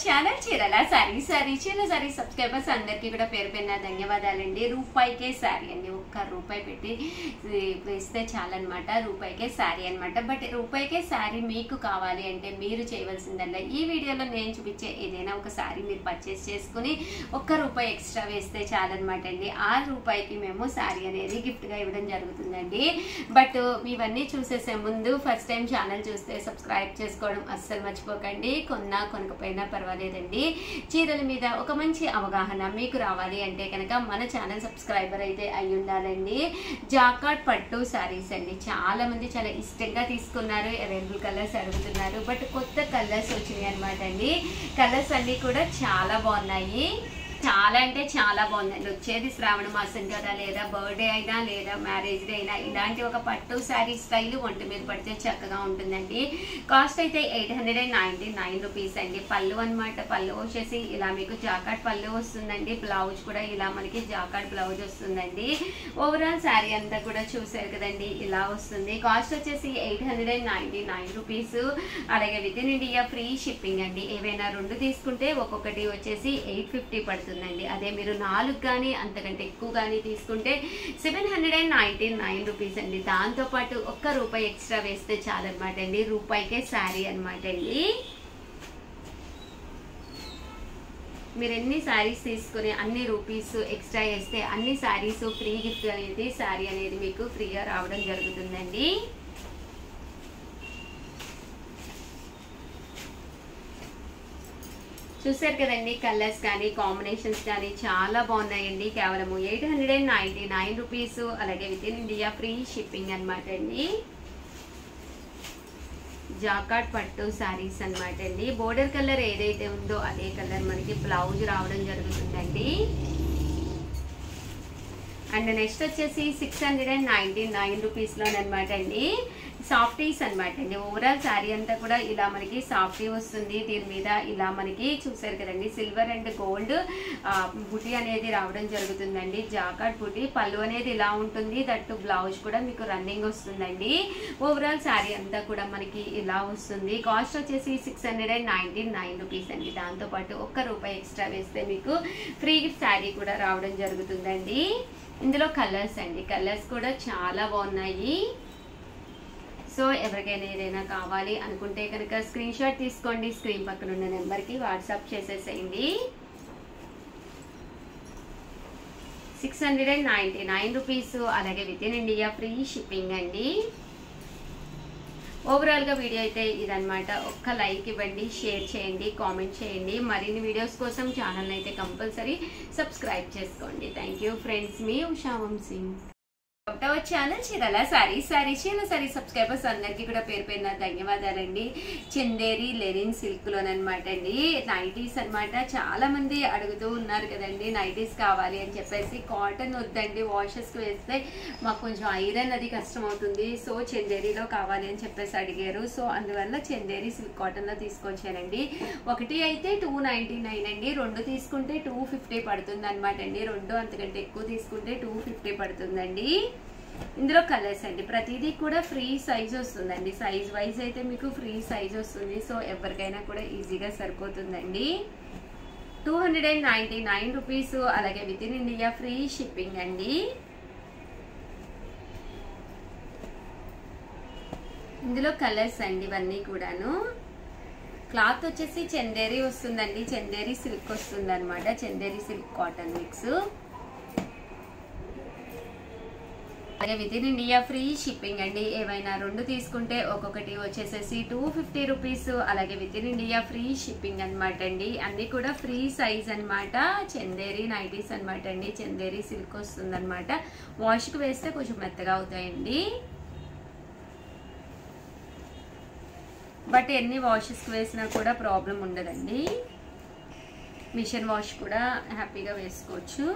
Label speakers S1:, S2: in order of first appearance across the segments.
S1: Channel Chirala sorry చీర subscribers అందరికీ కూడా పేరు పేరున ధన్యవాదాలండి. రూపాయికే సారీ అండి, ఒక్క రూపాయి పెట్టి వేస్తే చాలన్నమాట. రూపాయికే సారీ అనమాట. బట్ రూపాయికే సారీ మీకు కావాలి అంటే మీరు చేయవలసిందల్లా ఈ వీడియోలో నేను చూపించే ఏదైనా ఒక సారీ మీరు పర్చేస్ చేసుకుని ఒక్క రూపాయి ఎక్స్ట్రా వేస్తే చాలన్నమాట అండి. ఆ రూపాయికి మేము సారీ అనేది గిఫ్ట్గా ఇవ్వడం జరుగుతుందండి. బట్ ఇవన్నీ చూసేసే ముందు ఫస్ట్ టైం ఛానల్ చూస్తే సబ్స్క్రైబ్ చేసుకోవడం అస్సలు మర్చిపోకండి. కొనకపోయినా పర్వాలేదండి. చీరల మీద ఒక మంచి అవగాహన మీకు రావాలి అంటే కనుక మన ఛానల్ సబ్స్క్రైబర్ అయితే అయి ఉండాలండి. జాకార్డ్ పట్టు సారీస్ అండి, చాలా మంది చాలా ఇష్టంగా తీసుకున్నారు. అవైలబుల్ కలర్స్ అడుగుతున్నారు, బట్ కొత్త కలర్స్ వచ్చినాయి అనమాట అండి. కలర్స్ అన్ని కూడా చాలా బాగున్నాయి, చాలా అంటే చాలా బాగుందండి. వచ్చేది శ్రావణ మాసం కదా, లేదా బర్త్డే అయినా లేదా మ్యారేజ్ డే అయినా ఇలాంటి ఒక పట్టు శారీ స్టైల్ ఒంటి మీద పడితే చక్కగా ఉంటుందండి. కాస్ట్ అయితే 899 రూపీస్ అండి. పళ్ళు అనమాట, పళ్ళు వచ్చేసి ఇలా మీకు జాకార్డ్ పళ్ళు వస్తుందండి. బ్లౌజ్ కూడా ఇలా మనకి జాకార్డ్ బ్లౌజ్ వస్తుందండి. ఓవరాల్ శారీ అంతా కూడా చూసారు కదండి, ఇలా వస్తుంది. కాస్ట్ వచ్చేసి 899 రూపీస్. అలాగే within India free shipping అండి. ఏవైనా రెండు తీసుకుంటే ఒక్కొక్కటి వచ్చేసి 850 పడుతుంది. అదే మీరు 4 కానీ అంతకంటే ఎక్కువ కానీ తీసుకుంటే 799 రూపీస్ అండి. దాంతోపాటు ఒక్క రూపాయి ఎక్స్ట్రా వేస్తే చాలన్నమాట అండి. రూపాయికే శారీ అనమాట అండి. మీరు ఎన్ని శారీస్ తీసుకుని అన్ని రూపీస్ ఎక్స్ట్రా వేస్తే అన్ని శారీస్ ఫ్రీ గిఫ్ట్ అనేది శారీ అనేది మీకు ఫ్రీగా రావడం జరుగుతుందండి. చూసారు కదండి, కలర్స్ కానీ కాంబినేషన్స్ కానీ చాలా బాగున్నాయండి. కేవలం 899 రూపీస్. అలాగే within India free shipping అనమాట అండి. జాకార్డ్ పట్టు శారీస్ అనమాట అండి. బోర్డర్ కలర్ ఏదైతే ఉందో అదే కలర్ మనకి బ్లౌజ్ రావడం జరుగుతుందండి. అండ్ నెక్స్ట్ వచ్చేసి 699 రూపీస్లోనమాట అండి. సాఫ్టీస్ అనమాట అండి. ఓవరాల్ శారీ అంతా కూడా ఇలా మనకి సాఫ్టీ వస్తుంది. దీని మీద ఇలా మనకి చూసారు కదండి, సిల్వర్ అండ్ గోల్డ్ బుటీ అనేది రావడం జరుగుతుందండి. జాకార్డ్ బుటీ. పళ్ళు అనేది ఇలా ఉంటుంది, దట్టు బ్లౌజ్ కూడా మీకు రన్నింగ్ వస్తుందండి. ఓవరాల్ శారీ అంతా కూడా మనకి ఇలా వస్తుంది. కాస్ట్ వచ్చేసి 699 రూపీస్ అండి. దాంతోపాటు ఒక్క రూపాయి ఎక్స్ట్రా వేస్తే మీకు ఫ్రీ గిఫ్ట్ శారీ కూడా రావడం జరుగుతుందండి. ఇందులో కలర్స్ అండి, కలర్స్ కూడా చాలా బాగున్నాయి. సో ఎవరికైనా ఏదైనా కావాలి అనుకుంటే కనుక స్క్రీన్ షాట్ తీసుకోండి. స్క్రీన్ పక్కన ఉన్న నెంబర్కి వాట్సాప్ చేసేసేయండి. 699 రూపీస్. అలాగే within India free shipping అండి. ఓవరాల్గా వీడియో అయితే ఇదనమాట. ఒక్క లైక్ ఇవ్వండి, షేర్ చేయండి, కామెంట్ చేయండి. మరిన్ని వీడియోస్ కోసం ఛానల్ అయితే కంపల్సరీ సబ్స్క్రైబ్ చేసుకోండి. థ్యాంక్ యూ ఫ్రెండ్స్, మీ Usha Vamshi. Channel Chirala sari subscribers అందరికీ కూడా పేరు పేరున ధన్యవాదాలండి. చందేరి లెనిన్ సిల్క్ లోనమాట అండి. నైటీస్ అనమాట. చాలా మంది అడుగుతూ ఉన్నారు కదండి, నైటీస్ కావాలి అని చెప్పేసి. కాటన్ వద్దండి, వాషెస్ కి వేస్తే మాకు కొంచెం ఐరన్ అది కష్టం అవుతుంది, సో చందేరిలో కావాలి అని చెప్పేసి అడిగారు. సో అందువల్ల చందేరి సిల్క్ కాటన్ లో తీసుకొచ్చానండి. ఒకటి అయితే 299 అండి, రెండు తీసుకుంటే 250 పడుతుంది అనమాట అండి. రెండు అంతకంటే ఎక్కువ తీసుకుంటే 250 పడుతుందండి. ఇందులో కలర్స్ అండి, ప్రతిదీ కూడా ఫ్రీ సైజ్ వస్తుందండి. సైజ్ వైజ్ అయితే మీకు ఫ్రీ సైజ్ వస్తుంది. సో ఎవరికైనా కూడా ఈజీగా సరిపోతుందండి. 299 రూపీస్. అలాగే within India free shipping అండి. ఇందులో కలర్స్ అండి ఇవన్నీ కూడాను. క్లాత్ వచ్చేసి చందేరి వస్తుందండి, చందేరి సిల్క్ వస్తుంది అనమాట. Chanderi silk cotton mix. అలాగే within India free shipping అండి. ఏవైనా రెండు తీసుకుంటే ఒక్కొక్కటి వచ్చేసేసి 250 రూపీస్. అలాగే within India free shipping అనమాట అండి. అన్ని కూడా ఫ్రీ సైజ్ అనమాట. చందేరి నైటీస్ అనమాట అండి. చందేరి సిల్క్ వస్తుంది అనమాట. వాష్కి వేస్తే కొంచెం మెత్తగా అవుతాయండి, బట్ ఎన్ని వాషెస్కి వేసినా కూడా ప్రాబ్లం ఉండదండి. మిషన్ వాష్ కూడా హ్యాపీగా వేసుకోవచ్చు.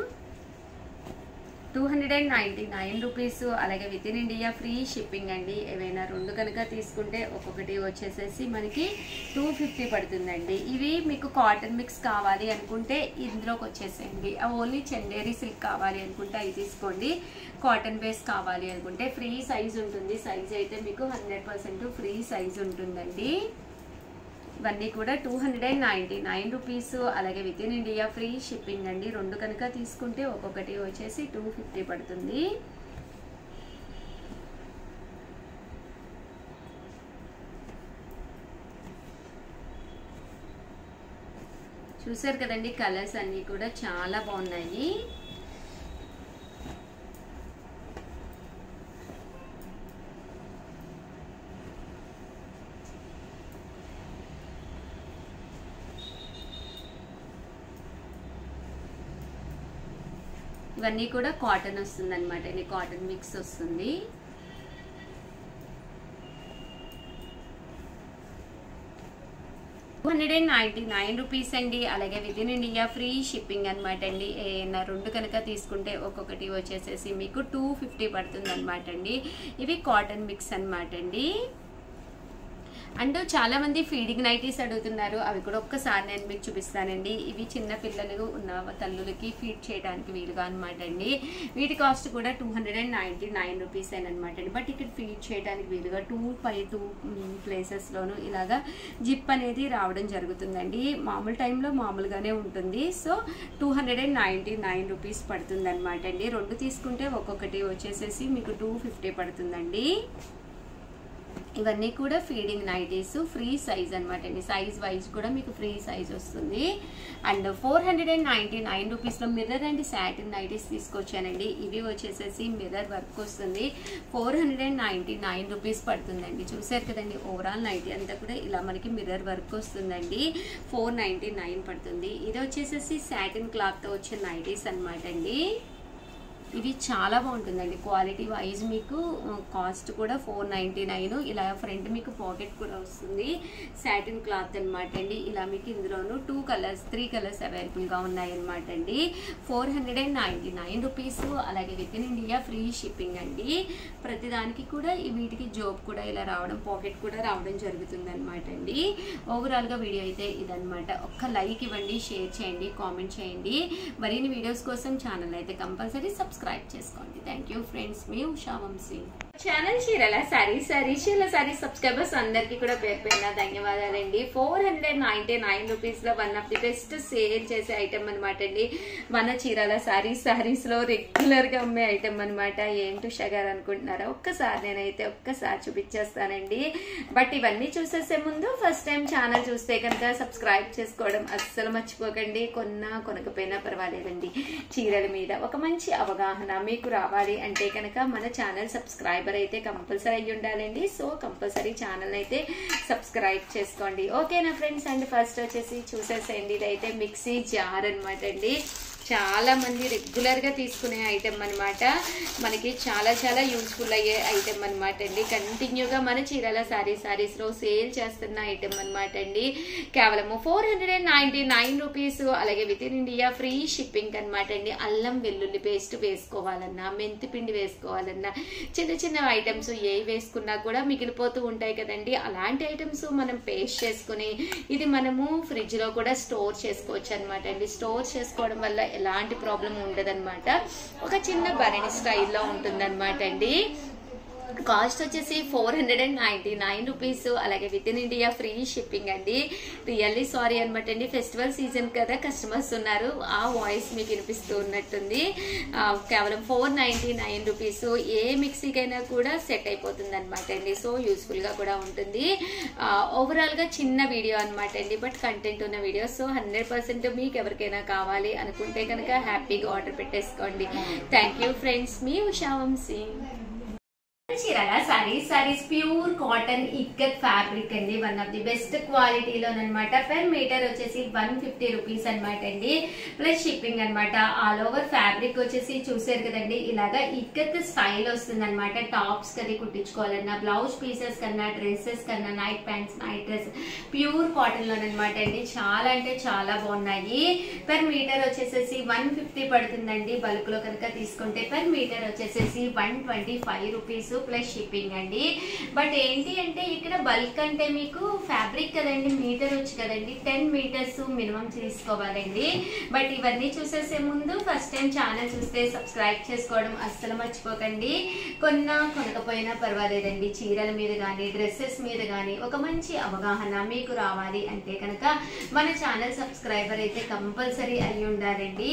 S1: 299 రూపీస్. అలాగే within India free shipping అండి. ఏవైనా రెండు కనుక తీసుకుంటే ఒక్కొక్కటి వచ్చేసేసి మనకి 250 పడుతుందండి. ఇవి మీకు కాటన్ మిక్స్ కావాలి అనుకుంటే ఇందులోకి వచ్చేసేయండి. ఓన్లీ చందేరి సిల్క్ కావాలి అనుకుంటే అవి తీసుకోండి. కాటన్ బేస్ కావాలి అనుకుంటే ఫ్రీ సైజ్ ఉంటుంది. సైజ్ అయితే మీకు 100% ఫ్రీ సైజ్ ఉంటుందండి. ఇవన్నీ కూడా 299 రూపీస్. అలాగే within India free shipping అండి. రెండు కనుక తీసుకుంటే ఒక్కొక్కటి వచ్చేసి 250 పడుతుంది. చూసారు కదండి, కలర్స్ అన్నీ కూడా చాలా బాగున్నాయి. ఇవన్నీ కూడా కాటన్ వస్తుంది అనమాట. ఇది కాటన్ మిక్స్ వస్తుంది. ₹299 అండి. అలాగే within India free shipping అనమాట అండి. ఏదైనా రెండు కనుక తీసుకుంటే ఒక్కొక్కటి వచ్చేసేసి మీకు 250 పడుతుంది అనమాట అండి. ఇవి కాటన్ మిక్స్ అనమాట అండి. అండ్ చాలా మంది ఫీడింగ్ నైటీస్ అడుగుతున్నారు, అవి కూడా ఒక్కసారి నేను మీకు చూపిస్తానండి. ఇవి చిన్న పిల్లలు ఉన్న తల్లులకి ఫీడ్ చేయడానికి వీలుగా అనమాట అండి. వీటి కాస్ట్ కూడా ₹299 అనమాట అండి. బట్ ఇక్కడ ఫీడ్ చేయడానికి వీలుగా 2 ప్లేసెస్లోనూ ఇలాగా జిప్ అనేది రావడం జరుగుతుందండి. మామూలు టైంలో మామూలుగానే ఉంటుంది. సో ₹299 పడుతుంది అనమాట అండి. రెండు తీసుకుంటే ఒక్కొక్కటి వచ్చేసేసి మీకు 250 పడుతుందండి. ఇవన్నీ కూడా ఫీడింగ్ నైటీస్ ఫ్రీ సైజ్ అనమాట అండి. సైజ్ వైజ్ కూడా మీకు ఫ్రీ సైజ్ వస్తుంది. అండ్ ₹499లో మిర్రర్ అండ్ సాటిన్ నైటీస్ తీసుకొచ్చానండి. ఇవి వచ్చేసేసి మిర్రర్ వర్క్ వస్తుంది. ₹499 పడుతుందండి. చూసారు కదండి, ఓవరాల్ నైటీ అంతా కూడా ఇలా మనకి మిర్రర్ వర్క్ వస్తుందండి. $499 పడుతుంది. ఇది వచ్చేసేసి సాటిన్ క్లాత్తో వచ్చే నైటీస్ అనమాట అండి. ఇవి చాలా బాగుంటుందండి. క్వాలిటీ వైజ్ మీకు కాస్ట్ కూడా $499. ఇలా ఫ్రంట్ మీకు పాకెట్ కూడా వస్తుంది. సాటిన్ క్లాత్ అనమాట అండి. ఇలా మీకు ఇందులోనూ 3 కలర్స్ అవైలబుల్గా ఉన్నాయన్నమాట అండి. $499. అలాగే within India free shipping అండి. ప్రతిదానికి కూడా వీటికి జోబ్ కూడా ఇలా రావడం, పాకెట్ కూడా రావడం జరుగుతుంది అనమాట అండి. ఓవరాల్గా వీడియో అయితే ఇదనమాట. ఒక్క లైక్ ఇవ్వండి, షేర్ చేయండి, కామెంట్ చేయండి. మరిన్ని వీడియోస్ కోసం ఛానల్ అయితే కంపల్సరీ సబ్స్క్రైబ్ చేసుకోండి. థ్యాంక్ యూ ఫ్రెండ్స్, మీ Usha Vamshi. Channel Chirala saris subscribers అందరికీ కూడా పేరు పేరున ధన్యవాదాలండి. ₹499 one of the best sale చేసే ఐటమ్ అనమాట అండి. మన చీరల సారీస్ లో రెగ్యులర్ గా అమ్మే ఐటమ్ అనమాట. ఏంటి ఉషా గారు అనుకుంటున్నారా? ఒక్కసారి చూపించేస్తానండి. బట్ ఇవన్నీ చూసేసే ముందు ఫస్ట్ టైం ఛానల్ చూస్తే కనుక సబ్స్క్రైబ్ చేసుకోవడం అస్సలు మర్చిపోకండి. కొనకపోయినా పర్వాలేదండి. చీరల మీద ఒక మంచి అవగాహన మీకు రావాలి అంటే కనుక మన ఛానల్ సబ్స్క్రైబర్ అయితే కంపల్సరీ అయ్యి ఉండాలండి. సో కంపల్సరీ ఛానల్ అయితే సబ్స్క్రైబ్ చేసుకోండి. ఓకేనా ఫ్రెండ్స్? అండ్ ఫస్ట్ వచ్చేసి చూసేసేయండి. ఇదైతే మిక్సీ జార్ అనమాట అండి. చాలా మంది రెగ్యులర్ గా తీసుకునే ఐటమ్ అనమాట. మనకి చాలా యూస్ఫుల్ అయ్యే ఐటమ్ అనమాట అండి. కంటిన్యూగా మన చీరల సారీస్ లో సేల్ చేస్తున్న ఐటమ్ అనమాట అండి. కేవలము ₹499. అలాగే within India free shipping అనమాట అండి. అల్లం వెల్లుల్లి పేస్ట్ వేసుకోవాలన్నా, మెంతి పిండి వేసుకోవాలన్నా, చిన్న ఐటమ్స్ ఏ వేసుకున్నా కూడా మిగిలిపోతూ ఉంటాయి కదండి. అలాంటి ఐటమ్స్ మనం పేస్ట్ చేసుకుని ఇది మనము ఫ్రిడ్జ్ లో కూడా స్టోర్ చేసుకోవచ్చు అనమాట అండి. స్టోర్ చేసుకోవడం వల్ల ఎలాంటి ప్రాబ్లం ఉండదన్నమాట. ఒక చిన్న భరణి స్టైల్లో ఉంటుందన్నమాట అండి. కాస్ట్ వచ్చేసి ₹499. అలాగే within India free shipping అండి. రియల్లీ సారీ అనమాట అండి. ఫెస్టివల్ సీజన్ కదా, కస్టమర్స్ ఉన్నారు, ఆ వాయిస్ మీకు వినిపిస్తూ ఉన్నట్టుంది. కేవలం ₹499. ఏ మిక్సీకైనా కూడా సెట్ అయిపోతుంది అనమాట అండి. సో యూస్ఫుల్ గా కూడా ఉంటుంది. ఓవరాల్ గా చిన్న వీడియో అనమాట అండి. బట్ కంటెంట్ ఉన్న వీడియో. సో 100% మీకు ఎవరికైనా కావాలి అనుకుంటే కనుక హ్యాపీగా ఆర్డర్ పెట్టేసుకోండి. థ్యాంక్ యూ ఫ్రెండ్స్, మీ ఉషా వంశీ. చీరల saris pure cotton ikat fabric అండి. వన్ ఆఫ్ ది బెస్ట్ క్వాలిటీలోనమాట. పర్ మీటర్ వచ్చేసి ₹150 అనమాట అండి. ప్లస్ షిప్పింగ్ అనమాట. ఆల్ ఓవర్ ఫ్యాబ్రిక్ వచ్చేసి చూసారు కదండి, ఇలాగా ఇక్కత్ స్టైల్ వస్తుంది అనమాట. టాప్స్ కది కుట్టించుకోవాలన్నా, బ్లౌజ్ పీసెస్ కన్నా, డ్రెస్సెస్ కన్నా, night pants, night dress pure cotton లోనమాట అండి. చాలా అంటే చాలా బాగున్నాయి. పర్ మీటర్ వచ్చేసేసి ₹150 పడుతుందండి. బల్క్ లో కనుక తీసుకుంటే పర్ మీటర్ వచ్చేసేసి ₹125. ప్లస్ షిప్పింగ్ అండి. బట్ ఏంటి అంటే ఇక్కడ బల్క్ అంటే మీకు ఫ్యాబ్రిక్ కదండి, మీటర్ వచ్చి కదండి, 10 మీటర్స్ మినిమం తీసుకోవాలండి. బట్ ఇవన్నీ చూసేసే ముందు ఫస్ట్ టైం ఛానల్ చూస్తే సబ్స్క్రైబ్ చేసుకోవడం అస్సలు మర్చిపోకండి. కొనకపోయినా పర్వాలేదండి, చీరల మీద కానీ డ్రెస్సెస్ మీద కానీ ఒక మంచి అవగాహన మీకు రావాలి అంటే కనుక మన ఛానల్ సబ్స్క్రైబర్ అయితే కంపల్సరీ అయి ఉండాలండి.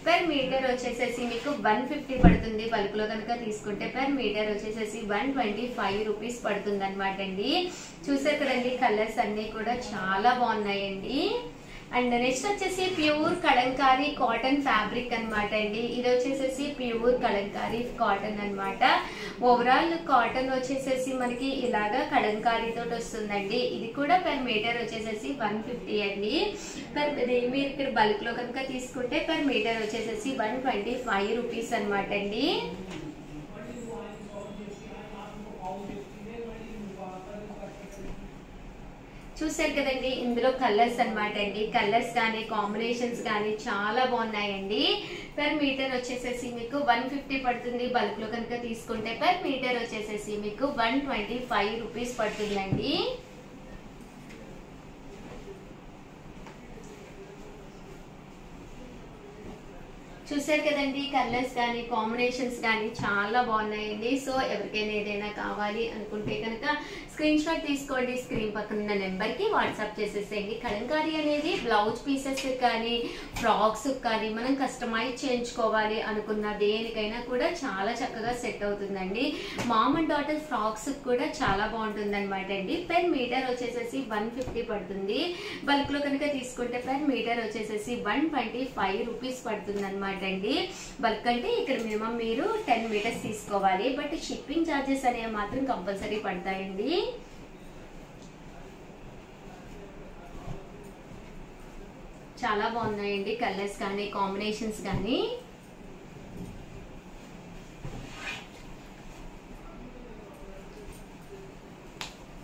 S1: పర్ మీటర్ వచ్చేసేసి మీకు 150 పడుతుంది, బల్క్లో కనుక తీసుకుంటే పర్ మీటర్ వచ్చేసేసి 125 రూపీస్ పడుతుంది అనమాట అండి. చూసారు కదండి, కలర్స్ అన్ని కూడా చాలా బాగున్నాయండి. అండ్ నెక్స్ట్ వచ్చేసి ప్యూర్ కలంకారీ కాటన్ ఫ్యాబ్రిక్ అనమాట అండి. ఇది వచ్చేసేసి ప్యూర్ కలంకారీ కాటన్ అనమాట. ఓవరాల్ కాటన్ వచ్చేసేసి మనకి ఇలాగా కలంకారీ తోటి వస్తుందండి. ఇది కూడా పర్ మీటర్ వచ్చేసేసి 150 అండి. మీరు ఇక్కడ బల్క్ లో కనుక తీసుకుంటే పర్ మీటర్ వచ్చేసేసి 125 రూపీస్ అనమాట అండి. చూసారు కదండి, ఇందులో కలర్స్ అనమాట అండి. కలర్స్ కానీ కాంబినేషన్స్ కానీ చాలా బాగున్నాయండి. పర్ మీటర్ వచ్చేసేసి మీకు 150 పడుతుంది, బల్క్ లో కనుక తీసుకుంటే పర్ మీటర్ వచ్చేసేసి మీకు 125 రూపీస్ పడుతుందండి. చూసారు కదండి, కలర్స్ కానీ కాంబినేషన్స్ కానీ చాలా బాగున్నాయండి. సో ఎవరికైనా ఏదైనా కావాలి అనుకుంటే కనుక స్క్రీన్ షాట్ తీసుకోండి, స్క్రీన్ పక్కన ఉన్న నెంబర్ కి వాట్సాప్ చేసేసేయండి. కలంకారీ అనేది బ్లౌజ్ పీసెస్ కానీ ఫ్రాక్స్ కానీ మనం కస్టమైజ్ చేయించుకోవాలి అనుకున్న దేనికైనా కూడా చాలా చక్కగా సెట్ అవుతుందండి. మామ్ అండ్ డాటర్ ఫ్రాక్స్ కూడా చాలా బాగుంటుంది అనమాట అండి. పెర్ మీటర్ వచ్చేసేసి 150 పడుతుంది, బల్క్ లో కనుక తీసుకుంటే పెర్ మీటర్ వచ్చేసేసి 125 రూపీస్ పడుతుంది అనమాట అండి. బల్క్ అంటే ఇక్కడ మినిమం మీరు 10 మీటర్స్ తీసుకోవాలి. బట్ షిప్పింగ్ ఛార్జెస్ అనేవి మాత్రం కంపల్సరీ పడతాయండి. చాలా బాగున్నాయండి కలర్స్ కానీ కాంబినేషన్స్ కానీ.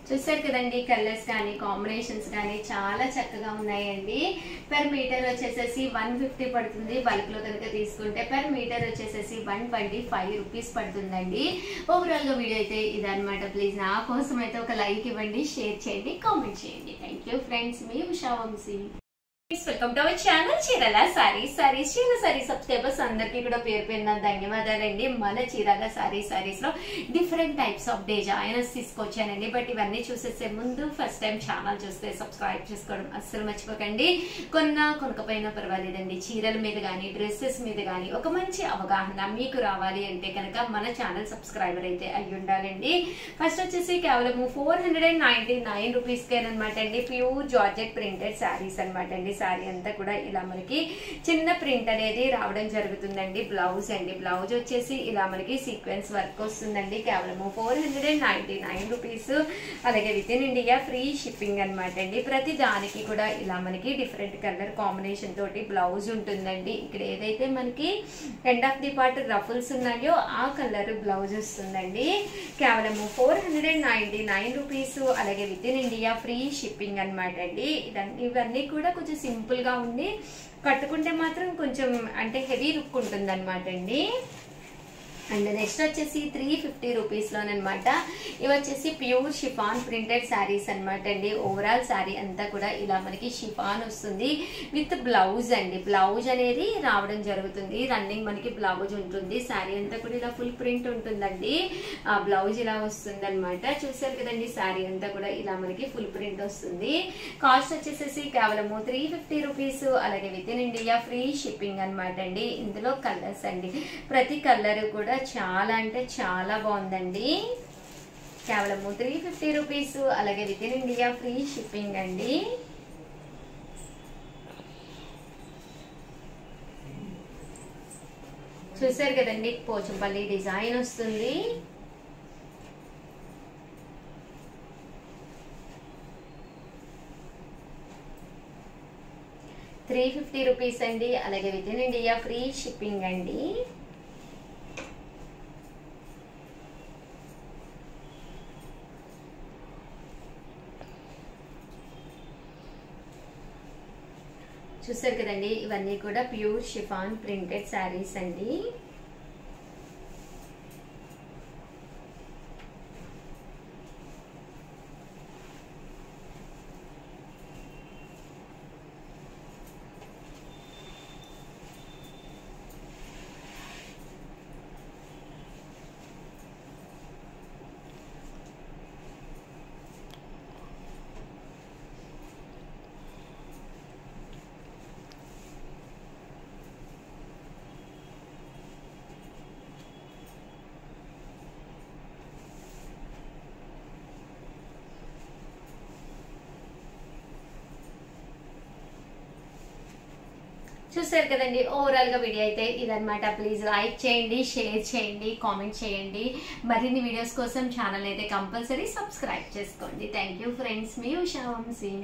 S1: చూసారు కదండి, కలర్స్ కానీ కాంబినేషన్స్ కానీ చాలా చక్కగా ఉన్నాయండి. పర్ మీటర్ వచ్చేసేసి 150 పడుతుంది, బల్క్ లో కనుక తీసుకుంటే పర్ మీటర్ వచ్చేసేసి 125 రూపీస్ పడుతుందండి. ఓవరాల్ గా వీడియో అయితే ఇదనమాట. ప్లీజ్ నా కోసం అయితే ఒక లైక్ ఇవ్వండి, షేర్ చేయండి, కామెంట్ చేయండి. థ్యాంక్ యూ ఫ్రెండ్స్, మీ Usha Vamshi. Welcome to our channel Chirala saris. చీర సారీ సబ్స్క్రైబర్స్ అందరికీ కూడా పేరు పేరున ధన్యవాదాలండి. మన చీరాల సారీస్ లో డిఫరెంట్ టైప్స్ ఆఫ్ డిజైనర్స్ తీసుకొచ్చానండి. బట్ ఇవన్నీ చూసేసే ముందు ఫస్ట్ టైం ఛానల్ చూస్తే సబ్స్క్రైబ్ చేసుకోవడం అస్సలు మర్చిపోకండి. కొనకపోయినా పర్వాలేదండి, చీరల మీద కానీ డ్రెస్సెస్ మీద కానీ ఒక మంచి అవగాహన మీకు రావాలి అంటే కనుక మన ఛానల్ సబ్స్క్రైబర్ అయితే అయ్యి ఉండాలండి. ఫస్ట్ వచ్చేసి కేవలం 499 రూపీస్ కేనమాట అండి. ప్యూర్ జార్జెట్ ప్రింటెడ్ శారీస్ అనమాట అండి. సారీ అంతా కూడా ఇలా మనకి చిన్న ప్రింట్ అనేది రావడం జరుగుతుందండి. బ్లౌజ్ అండి, బ్లౌజ్ వచ్చేసి ఇలా మనకి సీక్వెన్స్ వర్క్ వస్తుందండి. కేవలం 499 రూపీస్. అలాగే within India free shipping అనమాట అండి. ప్రతి దానికి కూడా ఇలా మనకి డిఫరెంట్ కలర్ కాంబినేషన్ తోటి బ్లౌజ్ ఉంటుందండి. ఇక్కడ ఏదైతే మనకి end of the part ruffles ఉన్నాయో ఆ కలర్ బ్లౌజ్ వస్తుందండి. కేవలం 499 రూపీస్. అలాగే within India free shipping అనమాట అండి. ఇవన్నీ కూడా కొంచెం సింపుల్ గా ఉండి కట్టుకుంటే మాత్రం కొంచెం అంటే హెవీ లుక్ ఉంటుంది అనమాట అండి. అండ్ నెక్స్ట్ వచ్చేసి 350 రూపీస్ లోనమాట. ఇవి వచ్చేసి ప్యూర్ షిఫాన్ ప్రింటెడ్ శారీస్ అనమాట అండి. ఓవరాల్ శారీ అంతా కూడా ఇలా మనకి షిఫాన్ వస్తుంది విత్ బ్లౌజ్ అండి. బ్లౌజ్ అనేది రావడం జరుగుతుంది, రన్నింగ్ మనకి బ్లౌజ్ ఉంటుంది. శారీ అంతా కూడా ఇలా ఫుల్ ప్రింట్ ఉంటుందండి. ఆ బ్లౌజ్ ఇలా వస్తుంది అనమాట. చూసారు కదండి, శారీ అంతా కూడా ఇలా మనకి ఫుల్ ప్రింట్ వస్తుంది. కాస్ట్ వచ్చేసేసి కేవలం 350 రూపీస్. అలాగే within India free shipping అనమాట అండి. ఇందులో కలర్స్ అండి, ప్రతి కలర్ కూడా చాలా అంటే చాలా బాగుందండి. కేవలం 350 రూపీస్. అలాగే within India free shipping అండి. చూసారు కదండి, పోచంపల్లి డిజైన్ వస్తుంది. ₹350 రూపీస్ అండి. అలాగే within India free shipping అండి. చూసారు కదండి, ఇవన్నీ కూడా ప్యూర్ షిఫాన్ ప్రింటెడ్ శారీస్ అండి. చూసారు కదండి, ఓవరాల్ గా వీడియో అయితే ఇదనమాట. ప్లీజ్ లైక్ చేయండి, షేర్ చేయండి, కామెంట్ చేయండి. మరిన్ని వీడియోస్ కోసం ఛానల్ అయితే కంపల్సరీ సబ్స్క్రైబ్ చేసుకోండి. థ్యాంక్ యూ ఫ్రెండ్స్, మీ ఉషా వంశీ.